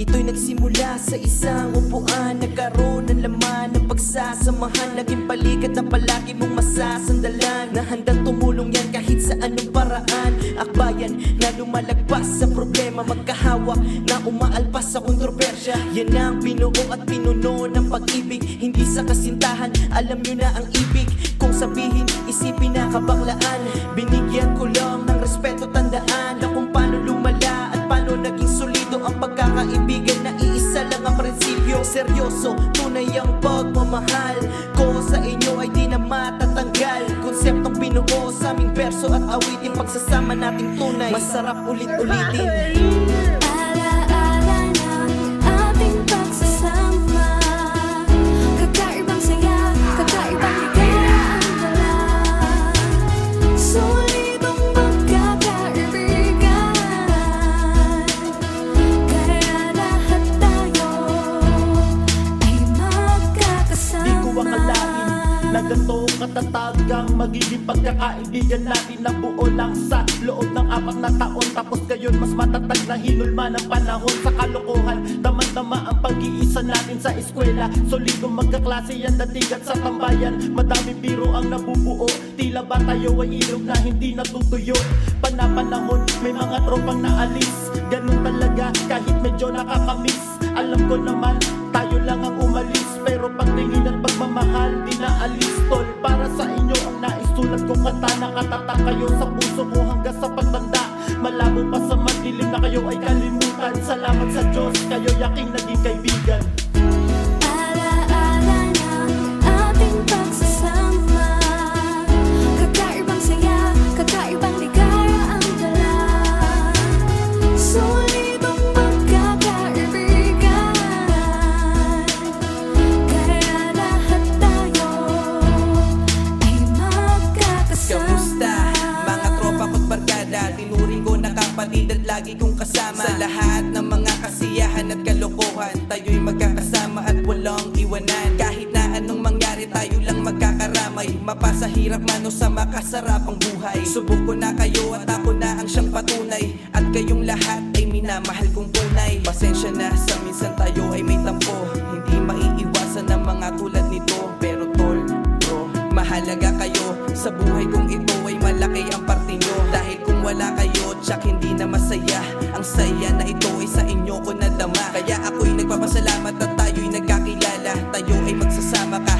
Ito'y nagsimula sa isang upuan, nagkaroon ng laman ng pagsasamahan, naging balikat na palagi mong masasandalan, na handang tumulong yan kahit sa anong paraan. Akbayan na lumalagpas sa problema, magkahawak na umaalpas sa kontrobersya. Yan ang binuo at pinuno ng pag-ibig, hindi sa kasintahan, alam nyo na ang ibig. Kung sabihin, isipin na kabaklaan, binigyan ko lang ng respeto, tandaan na kung paano lumala at paano naging solido ang pagkakaibigan, na iisa lang ang prinsipyo. Seryoso, tunay ang pagmamahal ko sa inyo ay di na matatanggal. Konseptong binuo sa aming verso at awitin, pagsasama nating tunay, masarap ulit-ulitin. Alaala ng ating pagsasama, kakaibang saya, kakaibang ligaya ang dala. Solidong magkakaibigan, kaya lahat tayo ay magkakasama. Di ko akalain na ganito katatag ang magiging pagkakaibigan natin, na buo lang sa loob ng 4 na taon. Tapos gayon mas matatag na hinulma ng panahon sa kalokohan. Tama-tama ang pag-iisa natin sa eskwela, solidong magkaklase yan dating at sa tambayan. Madami biro ang nabubuo, tila ba tayo ay ilog na hindi natutuyo. Panapanahon may mga tropang naalis, ganun talaga kahit medyo nakakamiss. Alam ko naman tayo lang ang umalis, pero pagtingin at pagmamahal di naalis. Tol, para sa inyo ang naisulat kong kanta, nakatatak kayo sa puso ko hanggang sa pagtanda. Malabo pa sa madilim na kayo ay kalimutan. Salamat sa Diyos, kayo yaking naging kaibigan. Alaala ng ating pagsasama, kakaibang saya, kakaibang ligaya ang dala. Solidong magkakaibigan, kaya lahat tayo ay magkakasama. Kamusta mga tropa ko't barkada, tinuring ko na kapatid at lagi kong kasama. Sa lahat ng mga kasiyahan at kalokohan, tayo'y magkakasama at walang iwanan. Kahit na anong mangyari, tayo lang magkakaramay, mapasahirap man o sa makasarapang buhay. Subok ko na kayo at ako na ang siyang patunay, at kayong lahat ay minamahal kong tunay. Pasensya na sa minsan tayo ay may tampo, hindi maiiwasan ng mga tulad nito. Pero tol, bro, mahalaga kayo sa buhay kong ito, ay malaki ang parte nyo. Dahil kung wala kayo, tsak hindi na masaya. Ang saya na ito ay sa inyo ko nadama, kaya ako'y nagpapasalamat at tayo'y nagkakilala. Tayo ay magsasama ka